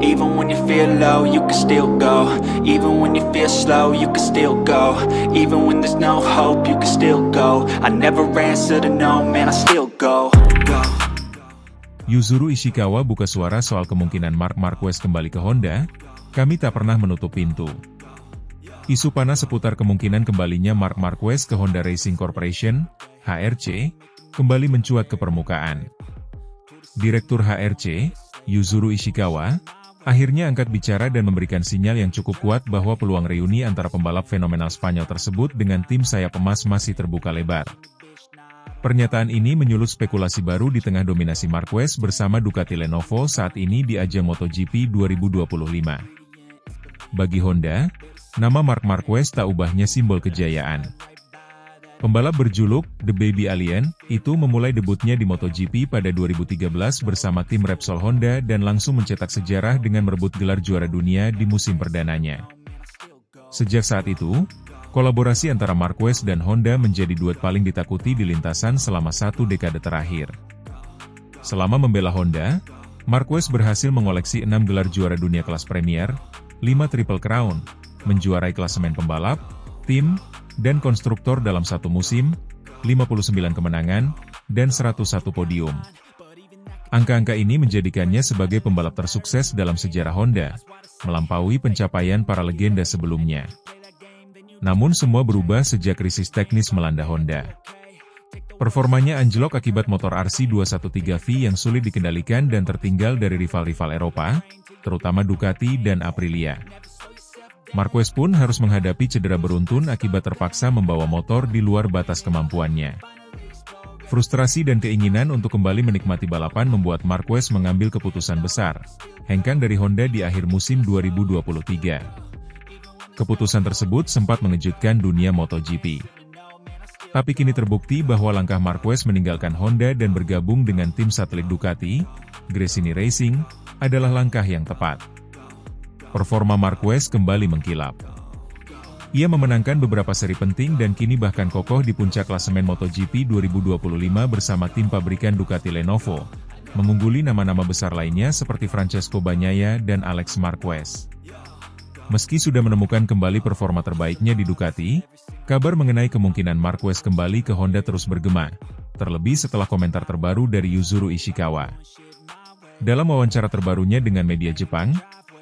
Even when you feel low, you can still go. Even when you feel slow, you can still go. Even when there's no hope, you can still go. I never answer to no, man, I still go. Yuzuru Ishikawa buka suara soal kemungkinan Marc Marquez kembali ke Honda. Kami tak pernah menutup pintu. Isu panas seputar kemungkinan kembalinya Marc Marquez ke Honda Racing Corporation, HRC, kembali mencuat ke permukaan. Direktur HRC, Yuzuru Ishikawa, akhirnya angkat bicara dan memberikan sinyal yang cukup kuat bahwa peluang reuni antara pembalap fenomenal Spanyol tersebut dengan tim sayap emas masih terbuka lebar. Pernyataan ini menyulut spekulasi baru di tengah dominasi Marquez bersama Ducati Lenovo saat ini di ajang MotoGP 2025. Bagi Honda, nama Marc Marquez tak ubahnya simbol kejayaan. Pembalap berjuluk The Baby Alien itu memulai debutnya di MotoGP pada 2013 bersama tim Repsol Honda dan langsung mencetak sejarah dengan merebut gelar juara dunia di musim perdananya. Sejak saat itu, kolaborasi antara Marquez dan Honda menjadi duet paling ditakuti di lintasan selama 1 dekade terakhir. Selama membela Honda, Marquez berhasil mengoleksi 6 gelar juara dunia kelas Premier, 5 Triple Crown, menjuarai klasemen pembalap, tim, dan konstruktor dalam satu musim, 59 kemenangan, dan 101 podium. Angka-angka ini menjadikannya sebagai pembalap tersukses dalam sejarah Honda, melampaui pencapaian para legenda sebelumnya. Namun semua berubah sejak krisis teknis melanda Honda. Performanya anjlok akibat motor RC213V yang sulit dikendalikan dan tertinggal dari rival-rival Eropa, terutama Ducati dan Aprilia. Marquez pun harus menghadapi cedera beruntun akibat terpaksa membawa motor di luar batas kemampuannya. Frustrasi dan keinginan untuk kembali menikmati balapan membuat Marquez mengambil keputusan besar, hengkang dari Honda di akhir musim 2023. Keputusan tersebut sempat mengejutkan dunia MotoGP. Tapi kini terbukti bahwa langkah Marquez meninggalkan Honda dan bergabung dengan tim satelit Ducati, Gresini Racing, adalah langkah yang tepat. Performa Marquez kembali mengkilap. Ia memenangkan beberapa seri penting dan kini bahkan kokoh di puncak klasemen MotoGP 2025 bersama tim pabrikan Ducati Lenovo, mengungguli nama-nama besar lainnya seperti Francesco Bagnaia dan Alex Marquez. Meski sudah menemukan kembali performa terbaiknya di Ducati, kabar mengenai kemungkinan Marquez kembali ke Honda terus bergema, terlebih setelah komentar terbaru dari Yuzuru Ishikawa. Dalam wawancara terbarunya dengan media Jepang,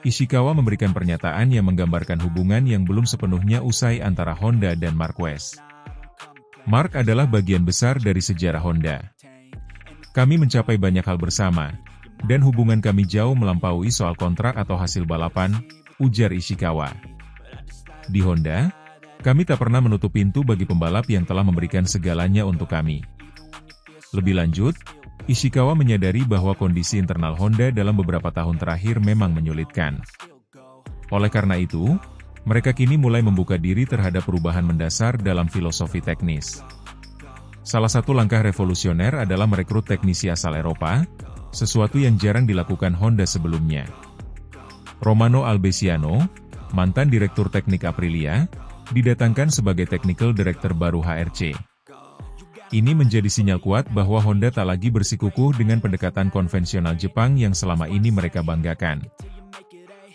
Ishikawa memberikan pernyataan yang menggambarkan hubungan yang belum sepenuhnya usai antara Honda dan Marquez. Marc adalah bagian besar dari sejarah Honda. Kami mencapai banyak hal bersama, dan hubungan kami jauh melampaui soal kontrak atau hasil balapan, ujar Ishikawa. Di Honda, kami tak pernah menutup pintu bagi pembalap yang telah memberikan segalanya untuk kami. Lebih lanjut, Ishikawa menyadari bahwa kondisi internal Honda dalam beberapa tahun terakhir memang menyulitkan. Oleh karena itu, mereka kini mulai membuka diri terhadap perubahan mendasar dalam filosofi teknis. Salah satu langkah revolusioner adalah merekrut teknisi asal Eropa, sesuatu yang jarang dilakukan Honda sebelumnya. Romano Albesiano, mantan direktur teknik Aprilia, didatangkan sebagai technical director baru HRC. Ini menjadi sinyal kuat bahwa Honda tak lagi bersikukuh dengan pendekatan konvensional Jepang yang selama ini mereka banggakan.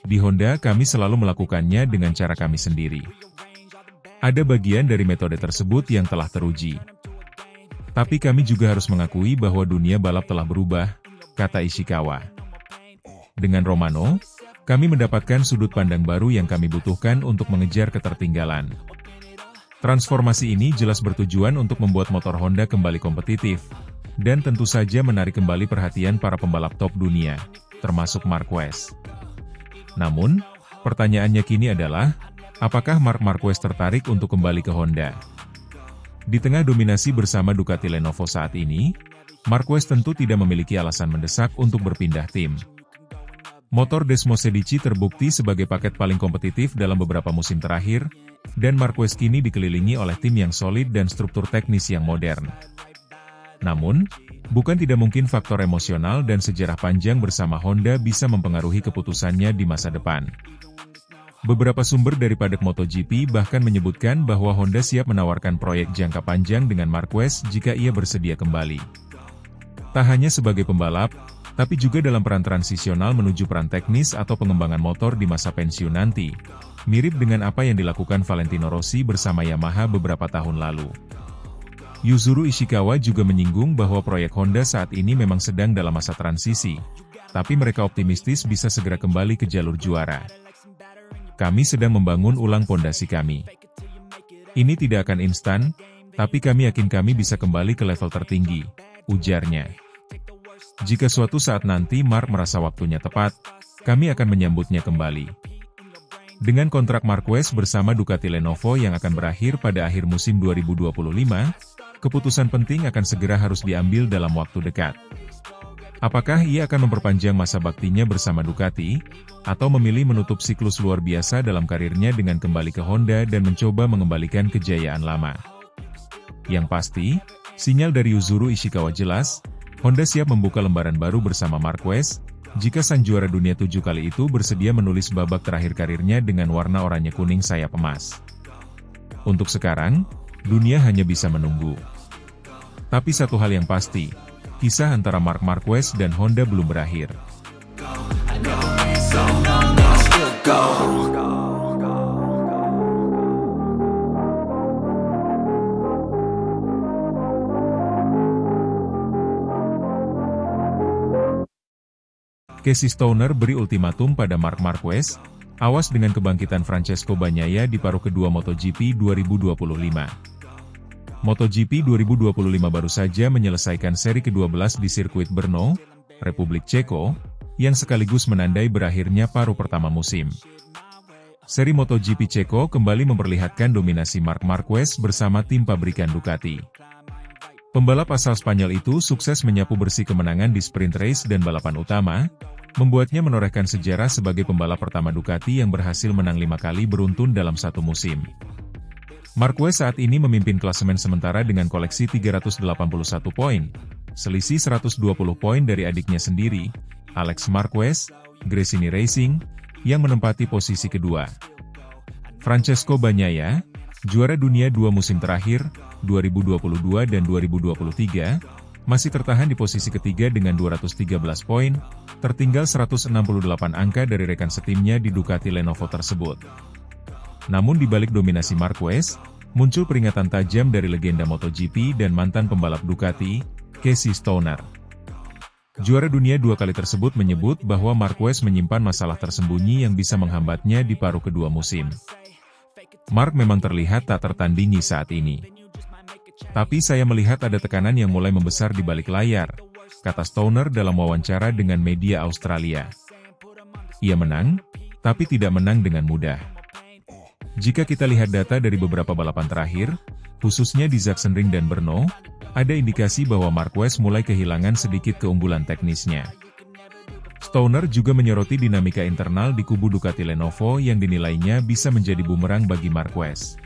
Di Honda kami selalu melakukannya dengan cara kami sendiri. Ada bagian dari metode tersebut yang telah teruji. Tapi kami juga harus mengakui bahwa dunia balap telah berubah, kata Ishikawa. Dengan Romano, kami mendapatkan sudut pandang baru yang kami butuhkan untuk mengejar ketertinggalan. Transformasi ini jelas bertujuan untuk membuat motor Honda kembali kompetitif, dan tentu saja menarik kembali perhatian para pembalap top dunia, termasuk Marquez. Namun, pertanyaannya kini adalah, apakah Marc Marquez tertarik untuk kembali ke Honda? Di tengah dominasi bersama Ducati Lenovo saat ini, Marquez tentu tidak memiliki alasan mendesak untuk berpindah tim. Motor Desmosedici terbukti sebagai paket paling kompetitif dalam beberapa musim terakhir, dan Marquez kini dikelilingi oleh tim yang solid dan struktur teknis yang modern. Namun, bukan tidak mungkin faktor emosional dan sejarah panjang bersama Honda bisa mempengaruhi keputusannya di masa depan. Beberapa sumber dari paddock MotoGP bahkan menyebutkan bahwa Honda siap menawarkan proyek jangka panjang dengan Marquez jika ia bersedia kembali. Tak hanya sebagai pembalap, tapi juga dalam peran transisional menuju peran teknis atau pengembangan motor di masa pensiun nanti, mirip dengan apa yang dilakukan Valentino Rossi bersama Yamaha beberapa tahun lalu. Yuzuru Ishikawa juga menyinggung bahwa proyek Honda saat ini memang sedang dalam masa transisi, tapi mereka optimistis bisa segera kembali ke jalur juara. Kami sedang membangun ulang pondasi kami. Ini tidak akan instan, tapi kami yakin kami bisa kembali ke level tertinggi, ujarnya. Jika suatu saat nanti Mark merasa waktunya tepat, kami akan menyambutnya kembali. Dengan kontrak Marquez bersama Ducati Lenovo yang akan berakhir pada akhir musim 2025, keputusan penting akan segera harus diambil dalam waktu dekat. Apakah ia akan memperpanjang masa baktinya bersama Ducati, atau memilih menutup siklus luar biasa dalam karirnya dengan kembali ke Honda dan mencoba mengembalikan kejayaan lama? Yang pasti, sinyal dari Yuzuru Ishikawa jelas, Honda siap membuka lembaran baru bersama Marquez, jika sang juara dunia 7 kali itu bersedia menulis babak terakhir karirnya dengan warna oranye kuning sayap emas. Untuk sekarang, dunia hanya bisa menunggu. Tapi satu hal yang pasti, kisah antara Marc Marquez dan Honda belum berakhir. Casey Stoner beri ultimatum pada Marc Marquez, awas dengan kebangkitan Francesco Bagnaia di paruh kedua MotoGP 2025. MotoGP 2025 baru saja menyelesaikan seri ke-12 di sirkuit Brno, Republik Ceko, yang sekaligus menandai berakhirnya paruh pertama musim. Seri MotoGP Ceko kembali memperlihatkan dominasi Marc Marquez bersama tim pabrikan Ducati. Pembalap asal Spanyol itu sukses menyapu bersih kemenangan di sprint race dan balapan utama, membuatnya menorehkan sejarah sebagai pembalap pertama Ducati yang berhasil menang 5 kali beruntun dalam satu musim. Marquez saat ini memimpin klasemen sementara dengan koleksi 381 poin, selisih 120 poin dari adiknya sendiri, Alex Marquez, Gresini Racing, yang menempati posisi kedua. Francesco Bagnaia, juara dunia 2 musim terakhir, 2022 dan 2023, masih tertahan di posisi ketiga dengan 213 poin, tertinggal 168 angka dari rekan setimnya di Ducati Lenovo tersebut. Namun di balik dominasi Marquez, muncul peringatan tajam dari legenda MotoGP dan mantan pembalap Ducati, Casey Stoner. Juara dunia 2 kali tersebut menyebut bahwa Marquez menyimpan masalah tersembunyi yang bisa menghambatnya di paruh kedua musim. Marc memang terlihat tak tertandingi saat ini. Tapi saya melihat ada tekanan yang mulai membesar di balik layar, kata Stoner dalam wawancara dengan media Australia. Ia menang, tapi tidak menang dengan mudah. Jika kita lihat data dari beberapa balapan terakhir, khususnya di Sachsenring dan Brno, ada indikasi bahwa Marquez mulai kehilangan sedikit keunggulan teknisnya. Stoner juga menyoroti dinamika internal di kubu Ducati Lenovo yang dinilainya bisa menjadi bumerang bagi Marquez.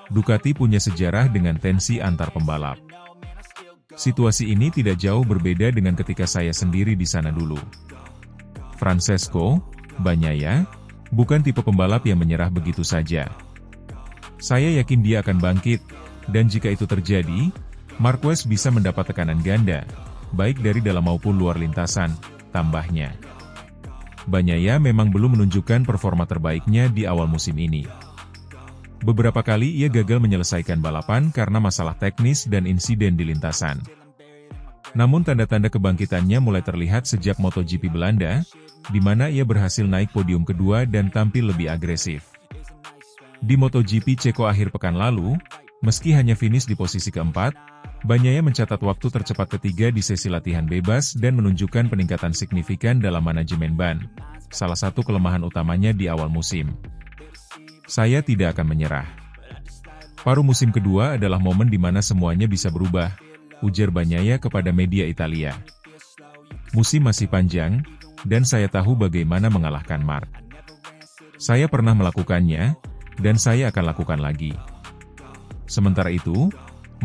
Ducati punya sejarah dengan tensi antar pembalap. Situasi ini tidak jauh berbeda dengan ketika saya sendiri di sana dulu. Francesco Bagnaia bukan tipe pembalap yang menyerah begitu saja. Saya yakin dia akan bangkit, dan jika itu terjadi, Marquez bisa mendapat tekanan ganda, baik dari dalam maupun luar lintasan, tambahnya. Bagnaia memang belum menunjukkan performa terbaiknya di awal musim ini. Beberapa kali ia gagal menyelesaikan balapan karena masalah teknis dan insiden di lintasan. Namun tanda-tanda kebangkitannya mulai terlihat sejak MotoGP Belanda, di mana ia berhasil naik podium kedua dan tampil lebih agresif. Di MotoGP Ceko akhir pekan lalu, meski hanya finish di posisi keempat, Bagnaia mencatat waktu tercepat ketiga di sesi latihan bebas dan menunjukkan peningkatan signifikan dalam manajemen ban, salah satu kelemahan utamanya di awal musim. Saya tidak akan menyerah. Paruh musim kedua adalah momen di mana semuanya bisa berubah, ujar Bagnaia kepada media Italia. Musim masih panjang, dan saya tahu bagaimana mengalahkan Marc. Saya pernah melakukannya, dan saya akan lakukan lagi. Sementara itu,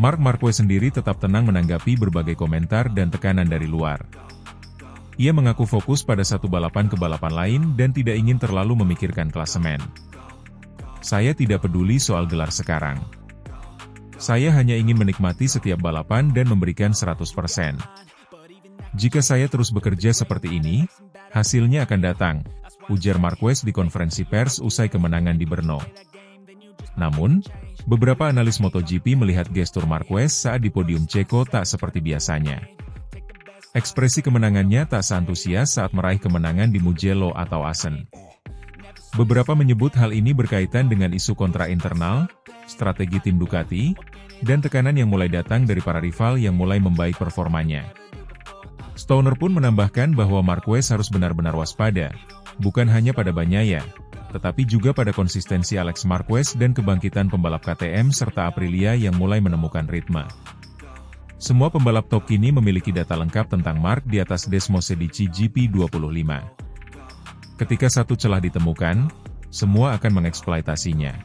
Marc Marquez sendiri tetap tenang menanggapi berbagai komentar dan tekanan dari luar. Ia mengaku fokus pada satu balapan ke balapan lain dan tidak ingin terlalu memikirkan klasemen. Saya tidak peduli soal gelar sekarang. Saya hanya ingin menikmati setiap balapan dan memberikan 100%. Jika saya terus bekerja seperti ini, hasilnya akan datang, ujar Marquez di konferensi pers usai kemenangan di Brno. Namun, beberapa analis MotoGP melihat gestur Marquez saat di podium Ceko tak seperti biasanya. Ekspresi kemenangannya tak seantusias saat meraih kemenangan di Mugello atau Assen. Beberapa menyebut hal ini berkaitan dengan isu kontra internal, strategi tim Ducati, dan tekanan yang mulai datang dari para rival yang mulai membaik performanya. Stoner pun menambahkan bahwa Marquez harus benar-benar waspada, bukan hanya pada Bagnaia, tetapi juga pada konsistensi Alex Marquez dan kebangkitan pembalap KTM serta Aprilia yang mulai menemukan ritme. Semua pembalap top kini memiliki data lengkap tentang Marc di atas Desmosedici GP25. Ketika satu celah ditemukan, semua akan mengeksploitasinya.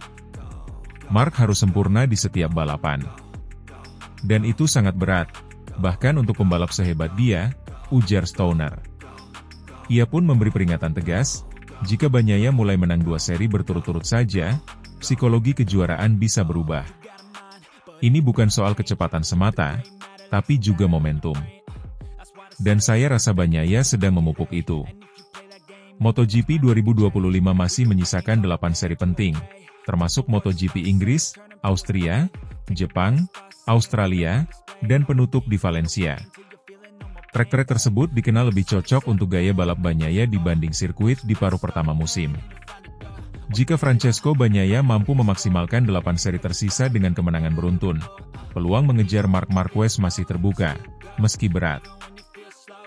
Marc harus sempurna di setiap balapan. Dan itu sangat berat, bahkan untuk pembalap sehebat dia, ujar Stoner. Ia pun memberi peringatan tegas, jika Bagnaia mulai menang 2 seri berturut-turut saja, psikologi kejuaraan bisa berubah. Ini bukan soal kecepatan semata, tapi juga momentum. Dan saya rasa Bagnaia sedang memupuk itu. MotoGP 2025 masih menyisakan 8 seri penting, termasuk MotoGP Inggris, Austria, Jepang, Australia, dan penutup di Valencia. Trek-trek tersebut dikenal lebih cocok untuk gaya balap Bagnaia dibanding sirkuit di paruh pertama musim. Jika Francesco Bagnaia mampu memaksimalkan 8 seri tersisa dengan kemenangan beruntun, peluang mengejar Marc Marquez masih terbuka, meski berat.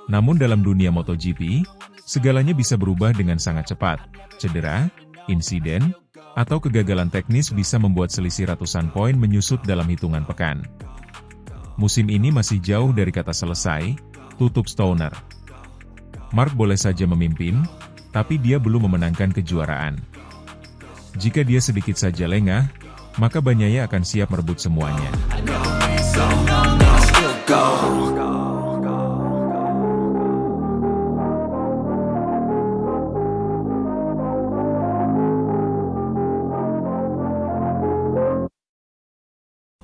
Namun dalam dunia MotoGP, segalanya bisa berubah dengan sangat cepat. Cedera, insiden, atau kegagalan teknis bisa membuat selisih ratusan poin menyusut dalam hitungan pekan. Musim ini masih jauh dari kata selesai, tutup Stoner. Marc boleh saja memimpin, tapi dia belum memenangkan kejuaraan. Jika dia sedikit saja lengah, maka Bagnaia akan siap merebut semuanya.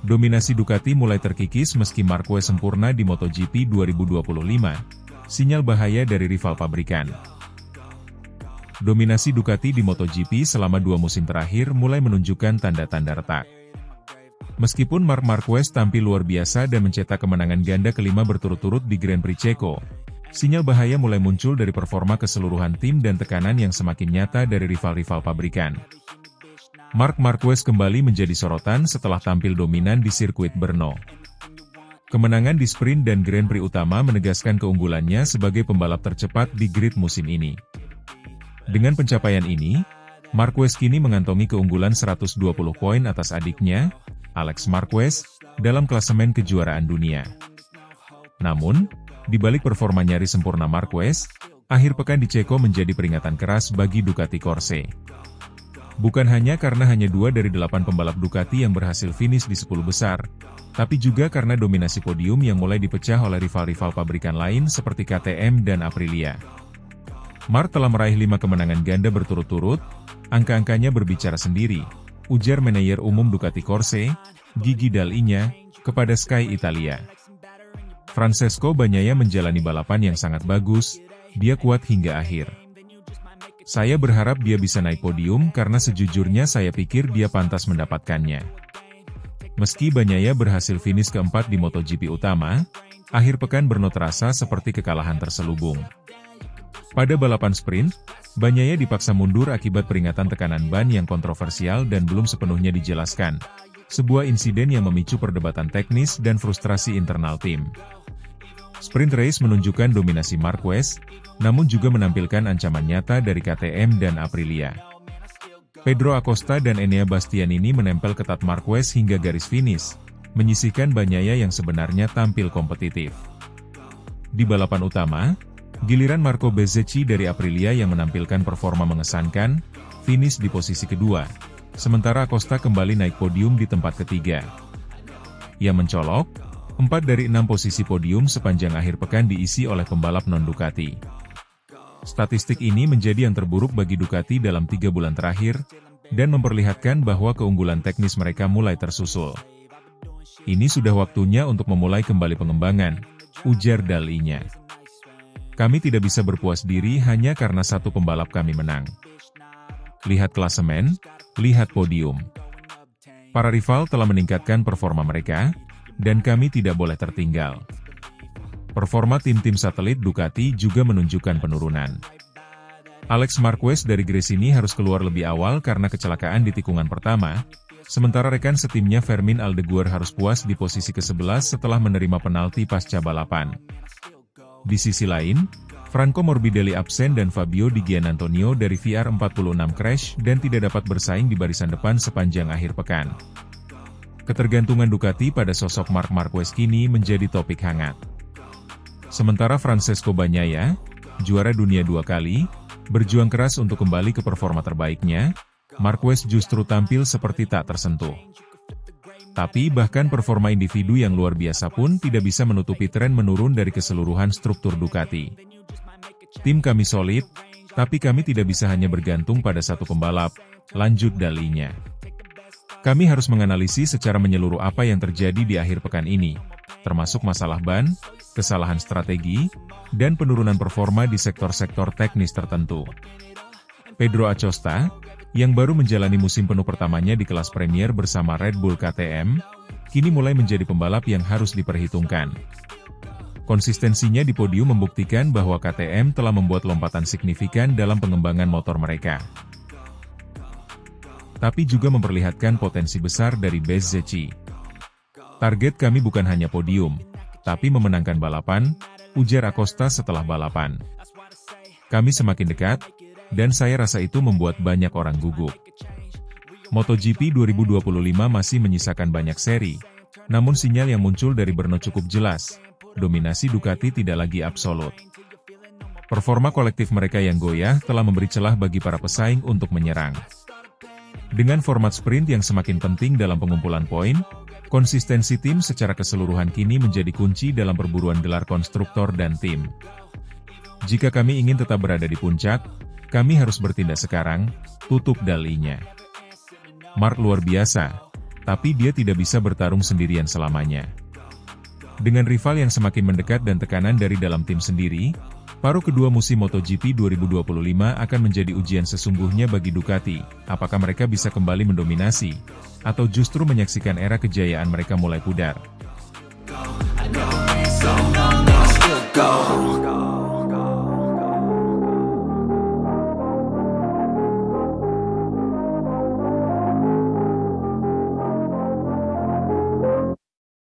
Dominasi Ducati mulai terkikis meski Marquez sempurna di MotoGP 2025, sinyal bahaya dari rival pabrikan. Dominasi Ducati di MotoGP selama 2 musim terakhir mulai menunjukkan tanda-tanda retak. Meskipun Marc Marquez tampil luar biasa dan mencetak kemenangan ganda kelima berturut-turut di Grand Prix Ceko, sinyal bahaya mulai muncul dari performa keseluruhan tim dan tekanan yang semakin nyata dari rival-rival pabrikan. Marc Marquez kembali menjadi sorotan setelah tampil dominan di sirkuit Brno. Kemenangan di sprint dan Grand Prix utama menegaskan keunggulannya sebagai pembalap tercepat di grid musim ini. Dengan pencapaian ini, Marquez kini mengantongi keunggulan 120 poin atas adiknya, Alex Marquez, dalam klasemen kejuaraan dunia. Namun, di balik performa nyaris sempurna Marquez, akhir pekan di Ceko menjadi peringatan keras bagi Ducati Corse. Bukan hanya karena hanya 2 dari 8 pembalap Ducati yang berhasil finish di 10 besar, tapi juga karena dominasi podium yang mulai dipecah oleh rival-rival pabrikan lain seperti KTM dan Aprilia. Marc telah meraih 5 kemenangan ganda berturut-turut, angka-angkanya berbicara sendiri, ujar manajer umum Ducati Corse, Gigi Dall'Igna, kepada Sky Italia. Francesco Bagnaia menjalani balapan yang sangat bagus, dia kuat hingga akhir. Saya berharap dia bisa naik podium karena sejujurnya saya pikir dia pantas mendapatkannya. Meski Bagnaia berhasil finish keempat di MotoGP utama, akhir pekan Brno terasa seperti kekalahan terselubung. Pada balapan sprint, Bagnaia dipaksa mundur akibat peringatan tekanan ban yang kontroversial dan belum sepenuhnya dijelaskan. Sebuah insiden yang memicu perdebatan teknis dan frustrasi internal tim. Sprint race menunjukkan dominasi Marquez, namun juga menampilkan ancaman nyata dari KTM dan Aprilia. Pedro Acosta dan Enea Bastianini menempel ketat Marquez hingga garis finish, menyisihkan Bagnaia yang sebenarnya tampil kompetitif. Di balapan utama, giliran Marco Bezzecchi dari Aprilia yang menampilkan performa mengesankan, finish di posisi kedua, sementara Acosta kembali naik podium di tempat ketiga. Ia mencolok, 4 dari 6 posisi podium sepanjang akhir pekan diisi oleh pembalap non-Ducati. Statistik ini menjadi yang terburuk bagi Ducati dalam 3 bulan terakhir, dan memperlihatkan bahwa keunggulan teknis mereka mulai tersusul. Ini sudah waktunya untuk memulai kembali pengembangan, ujar Dall'Igna. Kami tidak bisa berpuas diri hanya karena satu pembalap kami menang. Lihat klasemen, lihat podium. Para rival telah meningkatkan performa mereka, dan kami tidak boleh tertinggal. Performa tim-tim satelit Ducati juga menunjukkan penurunan. Alex Marquez dari Gresini harus keluar lebih awal karena kecelakaan di tikungan pertama, sementara rekan setimnya Fermin Aldeguer harus puas di posisi ke-11 setelah menerima penalti pasca balapan. Di sisi lain, Franco Morbidelli absen dan Fabio Di Giannantonio dari VR46 crash dan tidak dapat bersaing di barisan depan sepanjang akhir pekan. Ketergantungan Ducati pada sosok Marc Marquez kini menjadi topik hangat. Sementara Francesco Bagnaia, juara dunia 2 kali, berjuang keras untuk kembali ke performa terbaiknya, Marquez justru tampil seperti tak tersentuh. Tapi bahkan performa individu yang luar biasa pun tidak bisa menutupi tren menurun dari keseluruhan struktur Ducati. Tim kami solid, tapi kami tidak bisa hanya bergantung pada satu pembalap, lanjut dalinya. Kami harus menganalisis secara menyeluruh apa yang terjadi di akhir pekan ini, termasuk masalah ban, kesalahan strategi, dan penurunan performa di sektor-sektor teknis tertentu. Pedro Acosta, yang baru menjalani musim penuh pertamanya di kelas Premier bersama Red Bull KTM, kini mulai menjadi pembalap yang harus diperhitungkan. Konsistensinya di podium membuktikan bahwa KTM telah membuat lompatan signifikan dalam pengembangan motor mereka. Tapi juga memperlihatkan potensi besar dari Bezzecchi. Target kami bukan hanya podium, tapi memenangkan balapan, ujar Acosta setelah balapan. Kami semakin dekat, dan saya rasa itu membuat banyak orang gugup. MotoGP 2025 masih menyisakan banyak seri, namun sinyal yang muncul dari Brno cukup jelas, dominasi Ducati tidak lagi absolut. Performa kolektif mereka yang goyah telah memberi celah bagi para pesaing untuk menyerang. Dengan format sprint yang semakin penting dalam pengumpulan poin, konsistensi tim secara keseluruhan kini menjadi kunci dalam perburuan gelar konstruktor dan tim. Jika kami ingin tetap berada di puncak, kami harus bertindak sekarang, tutup dalinya. Marc luar biasa, tapi dia tidak bisa bertarung sendirian selamanya. Dengan rival yang semakin mendekat dan tekanan dari dalam tim sendiri, paruh kedua musim MotoGP 2025 akan menjadi ujian sesungguhnya bagi Ducati, apakah mereka bisa kembali mendominasi, atau justru menyaksikan era kejayaan mereka mulai pudar.